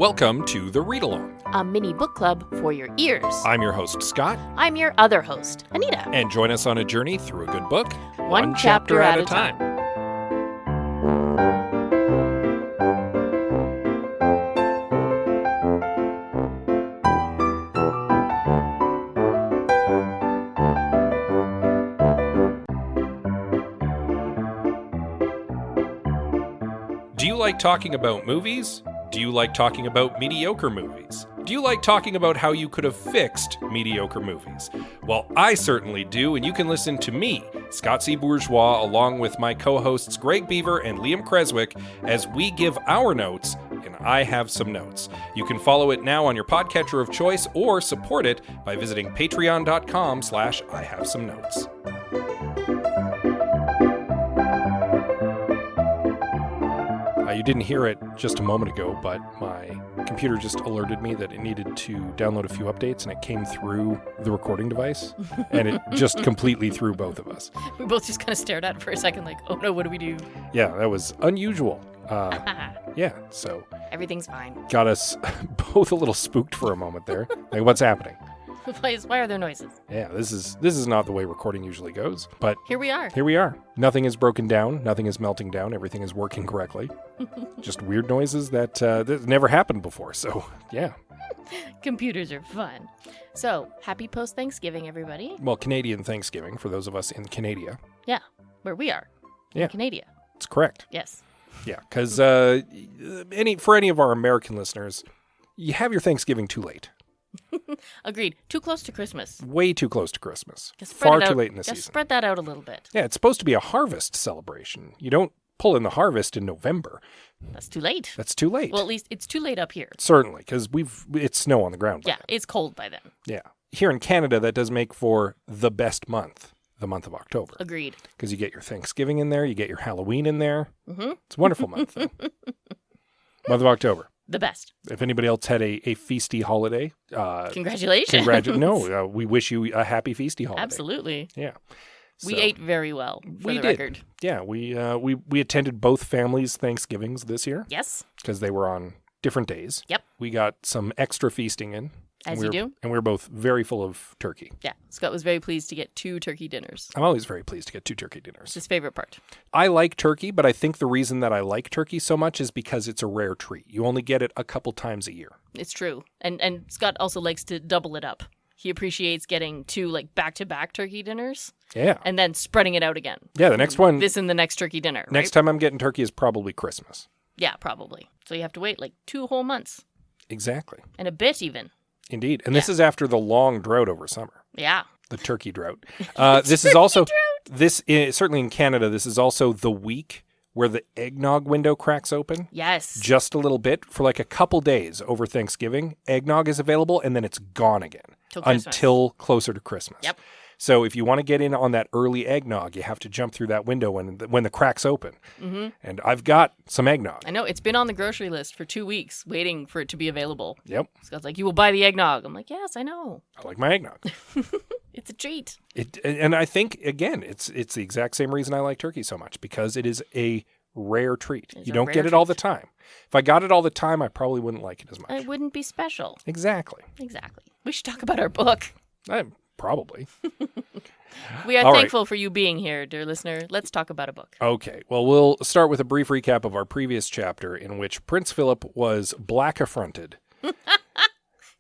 Welcome to The Read Along, a mini book club for your ears. I'm your host, Scott. I'm your other host, Anita. And join us on a journey through a good book, one chapter at a time. Do you like talking about movies? Do you like talking about mediocre movies? Do you like talking about how you could have fixed mediocre movies? Well, I certainly do, and you can listen to me, Scott C. Bourgeois, along with my co-hosts Greg Beaver and Liam Creswick, as we give our notes, and I have some notes. You can follow it now on your podcatcher of choice, or support it by visiting patreon.com/IHaveSomeNotes. You didn't hear it just a moment ago, but my computer just alerted me that it needed to download a few updates, and it came through the recording device, and it just completely threw both of us. We both just kind of stared at it for a second like, oh no, what do we do? Yeah, that was unusual. Yeah, so... Everything's fine. Got us both a little spooked for a moment there. Like, what's happening? Why are there noises? Yeah, this is not the way recording usually goes, but... Here we are. Here we are. Nothing is broken down. Nothing is melting down. Everything is working correctly. Just weird noises that never happened before, so yeah. Computers are fun. So, happy post-Thanksgiving, everybody. Well, Canadian Thanksgiving, for those of us in Canada. Yeah, where we are. Yeah. In Canada. It's correct. Yes. Yeah, because for any of our American listeners, you have your Thanksgiving too late. Agreed. Too close to Christmas. Way too close to Christmas. Far too late in the season. season. Spread that out a little bit. Yeah, it's supposed to be a harvest celebration. You don't pull in the harvest in November. That's too late. That's too late. Well, at least it's too late up here. Certainly, because it's snow on the ground. Yeah, it's cold by then. Yeah. Here in Canada, that does make for the best month, the month of October. Agreed. Because you get your Thanksgiving in there, you get your Halloween in there. Mm-hmm. It's a wonderful month, though. Month of October. The best. If anybody else had a feasty holiday, congratulations. We wish you a happy feasty holiday. Absolutely. Yeah. We ate very well, for the record. Yeah, we attended both families' Thanksgivings this year. Yes. Because they were on different days. Yep. We got some extra feasting in. As you do. And we were both very full of turkey. Yeah. Scott was very pleased to get 2 turkey dinners. I'm always very pleased to get 2 turkey dinners. It's his favorite part. I like turkey, but I think the reason that I like turkey so much is because it's a rare treat. You only get it a couple times a year. It's true. And Scott also likes to double it up. He appreciates getting 2 like back-to-back turkey dinners. Yeah. And then spreading it out again. Yeah, the next one. This and the next turkey dinner. Next time I'm getting turkey is probably Christmas. Yeah, probably. So you have to wait like 2 whole months. Exactly. And a bit even. Indeed. And this is after the long drought over summer. Yeah. The turkey drought. This is also, certainly in Canada, this is also the week where the eggnog window cracks open. Yes. Just a little bit. For like a couple days over Thanksgiving, eggnog is available, and then it's gone again. Until closer to Christmas. Yep. So if you want to get in on that early eggnog, you have to jump through that window when the cracks open. Mm-hmm. And I've got some eggnog. I know. It's been on the grocery list for 2 weeks, waiting for it to be available. Yep. Scott's like, you will buy the eggnog. I'm like, yes, I know. I like my eggnog. It's a treat. And I think, again, it's the exact same reason I like turkey so much, because it is a rare treat. You don't get it all the time. If I got it all the time, I probably wouldn't like it as much. It wouldn't be special. Exactly. We should talk about our book. Probably. We are thankful for you being here, dear listener. Let's talk about a book. Okay. Well, we'll start with a brief recap of our previous chapter in which Prince Philip was black affronted.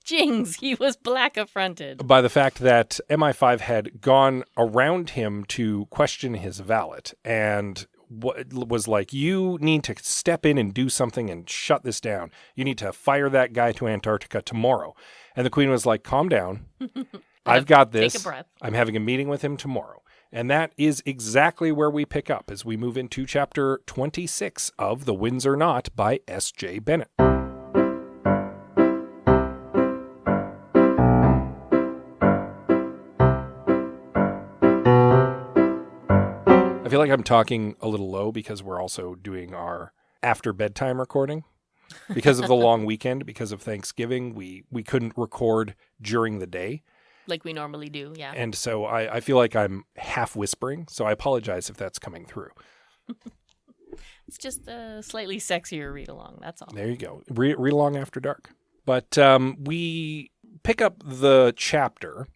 Jings, he was black affronted. By the fact that MI5 had gone around him to question his valet and was like, you need to step in and do something and shut this down. You need to fire that guy to Antarctica tomorrow. And the Queen was like, calm down. I've got this. Take a breath. I'm having a meeting with him tomorrow. And that is exactly where we pick up as we move into chapter 26 of The Windsor Knot by S.J. Bennett. I feel like I'm talking a little low because we're also doing our after bedtime recording. Because of the long weekend, because of Thanksgiving, we couldn't record during the day. Like we normally do, yeah. And so I feel like I'm half whispering, so I apologize if that's coming through. It's just a slightly sexier read along. That's all. There you go. Read along after dark. But we pick up the chapter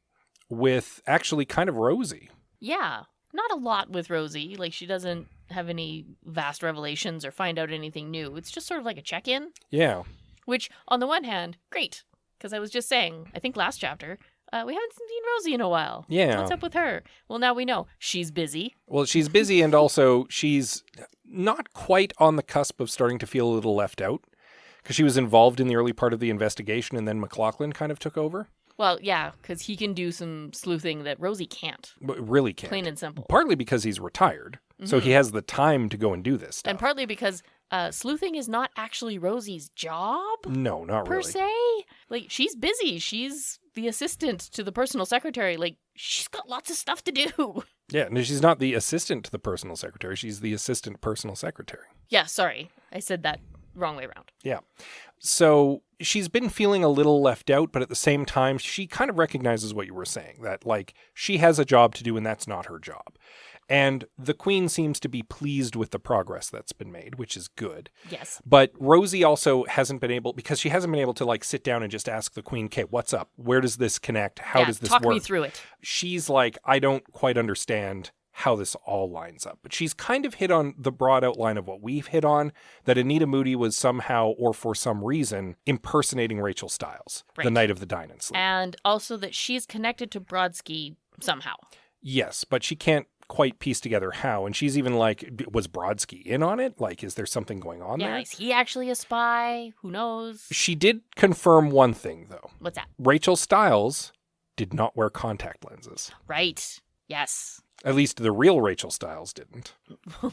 with actually kind of Rosie. Yeah. Not a lot with Rosie. Like, she doesn't have any vast revelations or find out anything new. It's just sort of like a check-in. Yeah. Which, on the one hand, great. Because I was just saying, I think last chapter, we haven't seen Rosie in a while. Yeah. What's up with her? Well, now we know. She's busy. Well, she's busy, and also she's not quite on the cusp of starting to feel a little left out. Because she was involved in the early part of the investigation, and then McLaughlin kind of took over. Well, yeah, because he can do some sleuthing that Rosie can't. But really can't. Plain and simple. Partly because he's retired, so he has the time to go and do this stuff. And partly because sleuthing is not actually Rosie's job. No, not per really. se. Like, she's busy. She's the assistant to the personal secretary. Like, she's got lots of stuff to do. Yeah, no, she's not the assistant to the personal secretary. She's the assistant personal secretary. Yeah, sorry. I said that wrong way around. Yeah. So she's been feeling a little left out, but at the same time, she kind of recognizes what you were saying, that, like, she has a job to do and that's not her job. And the Queen seems to be pleased with the progress that's been made, which is good. Yes. But Rosie also hasn't been able, because she hasn't been able to, like, sit down and just ask the Queen, okay, what's up? Where does this connect? How does this talk work? me through it. She's like, I don't quite understand how this all lines up. But she's kind of hit on the broad outline of what we've hit on, that Anita Moody was somehow, or for some reason, impersonating Rachel Stiles the night of the dine-and-sleep. And also that she's connected to Brodsky somehow. Yes, but she can't quite piece together how. And she's even like, was Brodsky in on it? Like, is there something going on there? Yeah, is he actually a spy? Who knows? She did confirm one thing, though. What's that? Rachel Stiles did not wear contact lenses. Right. Yes. At least the real Rachel Stiles didn't.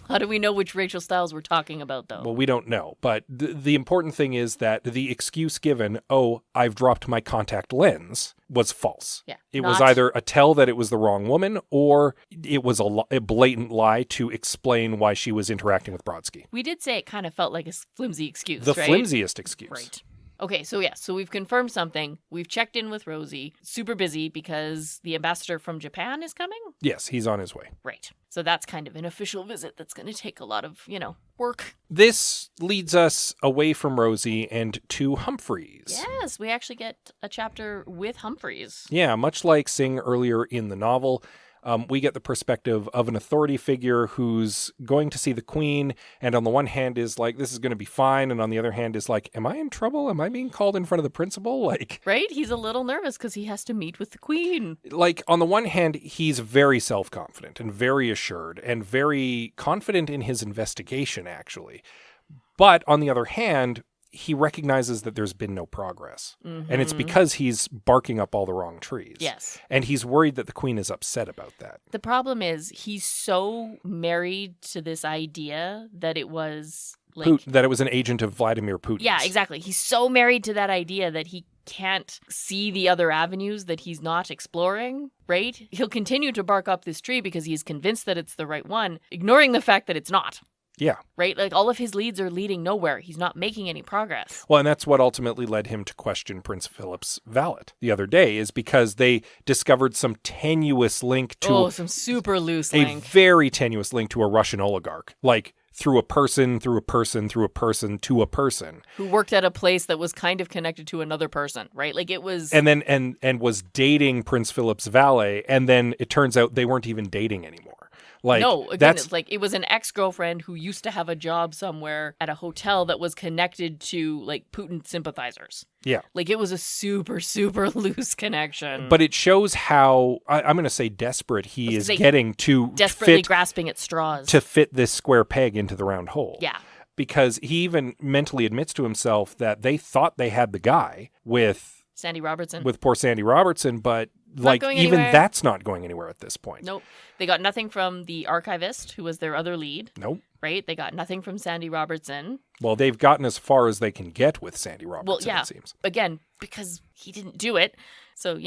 How do we know which Rachel Stiles we're talking about, though? Well, we don't know. But the important thing is that the excuse given, oh, I've dropped my contact lens, was false. Yeah. It was either a tell that it was the wrong woman, or it was a blatant lie to explain why she was interacting with Brodsky. We did say it kind of felt like a flimsy excuse, The right? flimsiest excuse. Right. Okay, so yeah, so we've confirmed something. We've checked in with Rosie. Super busy because the ambassador from Japan is coming? Yes, he's on his way. Right. So that's kind of an official visit that's going to take a lot of, work. This leads us away from Rosie and to Humphreys. Yes, we actually get a chapter with Humphreys. Yeah, much like Singh earlier in the novel, we get the perspective of an authority figure who's going to see the Queen, and on the one hand is like, this is going to be fine, and on the other hand is like, am I in trouble? Am I being called in front of the principal? Like, right? He's a little nervous because he has to meet with the Queen. Like, on the one hand, he's very self-confident and very assured and very confident in his investigation, actually. But on the other hand, he recognizes that there's been no progress. Mm-hmm. And it's because he's barking up all the wrong trees. Yes. And he's worried that the Queen is upset about that. The problem is he's so married to this idea that it was like... that it was an agent of Vladimir Putin. Yeah, exactly. He's so married to that idea that he can't see the other avenues that he's not exploring, right? He'll continue to bark up this tree because he's convinced that it's the right one, ignoring the fact that it's not. Yeah. Right? Like, all of his leads are leading nowhere. He's not making any progress. Well, and that's what ultimately led him to question Prince Philip's valet the other day, is because they discovered some tenuous link to... Oh, some super loose link. A very tenuous link to a Russian oligarch. Like, through a person, through a person, through a person, to a person. Who worked at a place that was kind of connected to another person, right? Like, it was... And then, and was dating Prince Philip's valet, and then it turns out they weren't even dating anymore. Like, no, again, it's like, it was an ex-girlfriend who used to have a job somewhere at a hotel that was connected to, like, Putin sympathizers. Yeah. Like, it was a super, super loose connection. But it shows how, I'm going to say desperate he is getting to desperately grasping at straws. To fit this square peg into the round hole. Yeah. Because he even mentally admits to himself that they thought they had the guy with... Sandy Robertson. With poor Sandy Robertson, but... Like, even that's not going anywhere at this point. Nope. They got nothing from the archivist, who was their other lead. Nope. Right? They got nothing from Sandy Robertson. Well, they've gotten as far as they can get with Sandy Robertson, it seems. Again, because he didn't do it. So,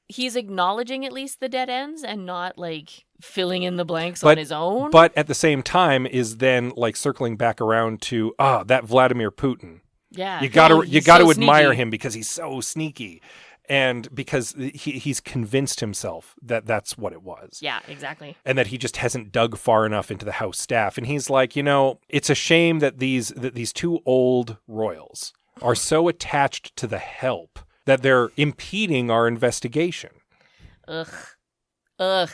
he's acknowledging at least the dead ends and not, like, filling in the blanks on his own. But at the same time is then, like, circling back around to, that Vladimir Putin. Yeah. You got to admire sneaky. him because he's so sneaky. And because he's convinced himself that that's what it was. Yeah, exactly. And that he just hasn't dug far enough into the house staff. And he's like, it's a shame that these two old royals are so attached to the help that they're impeding our investigation. Ugh.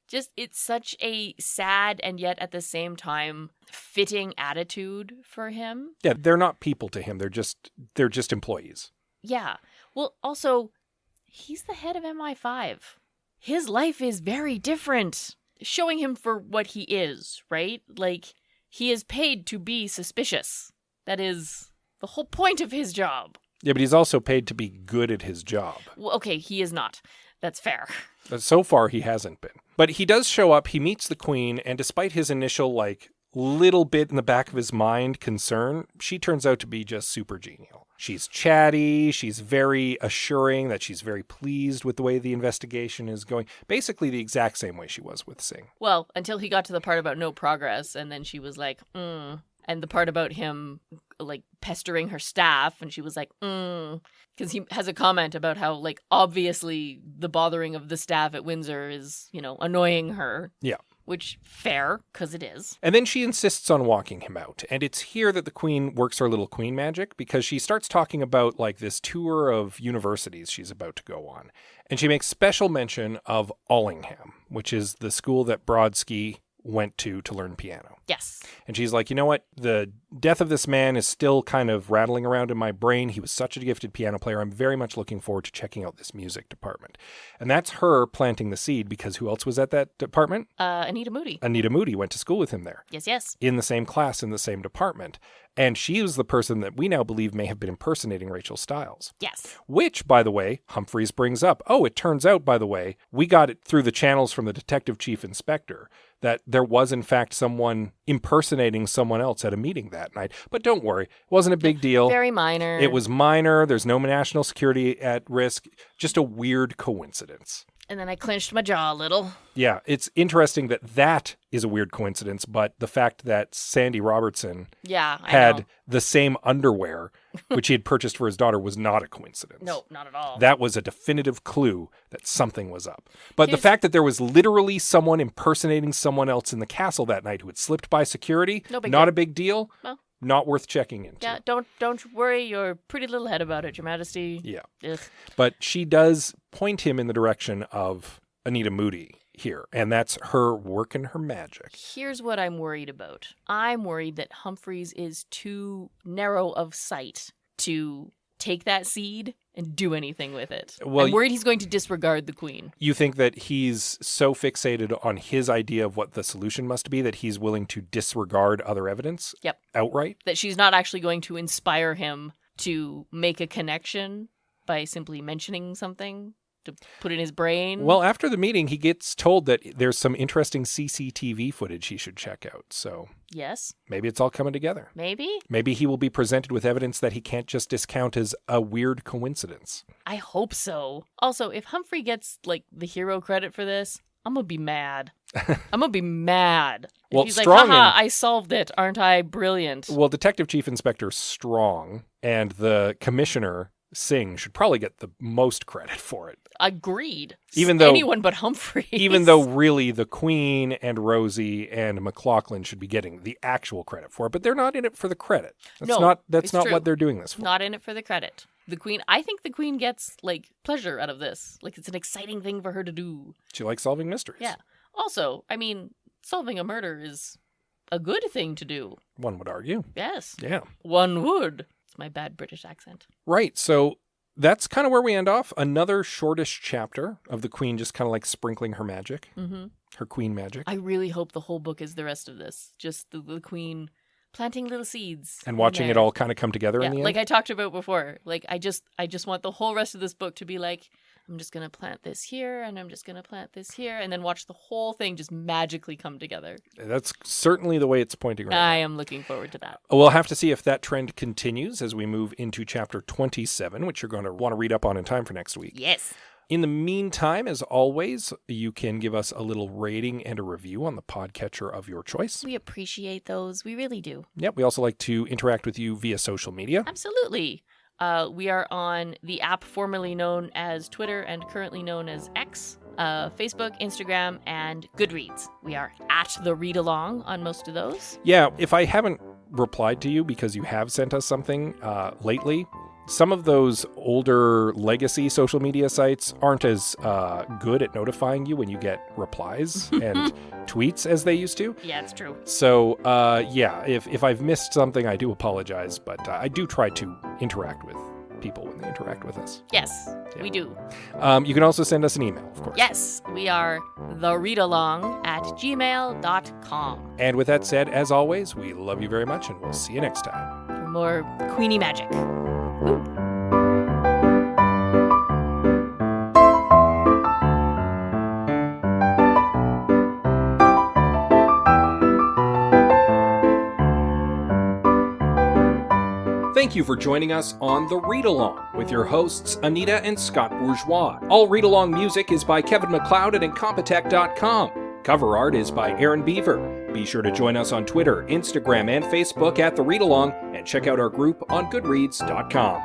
Just, it's such a sad and yet at the same time fitting attitude for him. Yeah, they're not people to him. They're just employees. Yeah. Well, also, he's the head of MI5. His life is very different. Showing him for what he is, right? Like, he is paid to be suspicious. That is the whole point of his job. Yeah, but he's also paid to be good at his job. Well, okay, he is not. That's fair. So far, he hasn't been. But he does show up, he meets the queen, and despite his initial, little bit in the back of his mind concern, she turns out to be just super genial. She's chatty, she's very assuring that she's very pleased with the way the investigation is going. Basically the exact same way she was with Singh. Well, until he got to the part about no progress, and then she was like, And the part about him, pestering her staff, and she was like, Because he has a comment about how, obviously the bothering of the staff at Windsor is, annoying her. Yeah. Which, fair, because it is. And then she insists on walking him out. And it's here that the queen works her little queen magic, because she starts talking about, this tour of universities she's about to go on. And she makes special mention of Allingham, which is the school that Brodsky went to learn piano. Yes. And she's like, you know what? The death of this man is still kind of rattling around in my brain. He was such a gifted piano player. I'm very much looking forward to checking out this music department. And that's her planting the seed, because who else was at that department? Anita Moody. Anita Moody went to school with him there. Yes. In the same class, in the same department. And she was the person that we now believe may have been impersonating Rachel Stiles. Yes. Which, by the way, Humphreys brings up. Oh, it turns out, by the way, we got it through the channels from the detective chief inspector that there was, in fact, someone impersonating someone else at a meeting that night. But don't worry, it wasn't a big deal. Very minor. It was minor. There's no national security at risk. Just a weird coincidence. And then I clenched my jaw a little. Yeah, it's interesting that is a weird coincidence, but the fact that Sandy Robertson had the same underwear, which he had purchased for his daughter, was not a coincidence. No, not at all. That was a definitive clue that something was up. But the fact that there was literally someone impersonating someone else in the castle that night who had slipped by security, not a big deal. Well, not worth checking into. Yeah, don't worry your pretty little head about it, Your Majesty. Yeah. Ugh. But she does point him in the direction of Anita Moody here, and that's her working her magic. Here's what I'm worried about. I'm worried that Humphreys is too narrow of sight to take that seed and do anything with it. Well, I'm worried he's going to disregard the queen. You think that he's so fixated on his idea of what the solution must be that he's willing to disregard other evidence? Yep. Outright? That she's not actually going to inspire him to make a connection by simply mentioning something to put in his brain? Well, after the meeting, he gets told that there's some interesting CCTV footage he should check out. So yes, maybe it's all coming together. Maybe he will be presented with evidence that he can't just discount as a weird coincidence. I hope so. Also, if Humphrey gets the hero credit for this, I'm gonna be mad. I'm gonna be mad. Well, he's like, haha, I solved it. Aren't I brilliant? Well, Detective Chief Inspector Strong and the Commissioner Singh should probably get the most credit for it. Agreed. Even though anyone but Humphreys. Even though really the Queen and Rosie and McLaughlin should be getting the actual credit for it, but they're not in it for the credit. That's not what they're doing this for. Not in it for the credit. The Queen, I think the Queen gets pleasure out of this. It's an exciting thing for her to do. She likes solving mysteries. Yeah. Also, I mean, solving a murder is a good thing to do. One would argue. Yes. Yeah. One would. It's my bad British accent. Right. So that's kind of where we end off. Another shortish chapter of the Queen just kind of sprinkling her magic, her Queen magic. I really hope the whole book is the rest of this. Just the Queen planting little seeds. And watching it all kind of come together in the end. Like I talked about before. I just want the whole rest of this book to be I'm just going to plant this here, and I'm just going to plant this here, and then watch the whole thing just magically come together. That's certainly the way it's pointing right now. I am looking forward to that. We'll have to see if that trend continues as we move into chapter 27, which you're going to want to read up on in time for next week. Yes. In the meantime, as always, you can give us a little rating and a review on the podcatcher of your choice. We appreciate those. We really do. Yep. We also like to interact with you via social media. Absolutely. We are on the app formerly known as Twitter and currently known as X, Facebook, Instagram, and Goodreads. We are at the Read Along on most of those. Yeah, if I haven't replied to you because you have sent us something lately, some of those older legacy social media sites aren't as good at notifying you when you get replies and tweets as they used to. Yeah, it's true. So, if I've missed something, I do apologize, but I do try to interact with people when they interact with us. Yes, we do. You can also send us an email, of course. Yes, we are thereadalong@gmail.com. And with that said, as always, we love you very much, and we'll see you next time. For more Queenie magic. Woo. Thank you for joining us on The Read Along with your hosts, Anita and Scott Bourgeois. All Read Along music is by Kevin MacLeod at Incompetech.com. Cover art is by Aaron Beaver. Be sure to join us on Twitter, Instagram, and Facebook at The Read Along, and check out our group on Goodreads.com.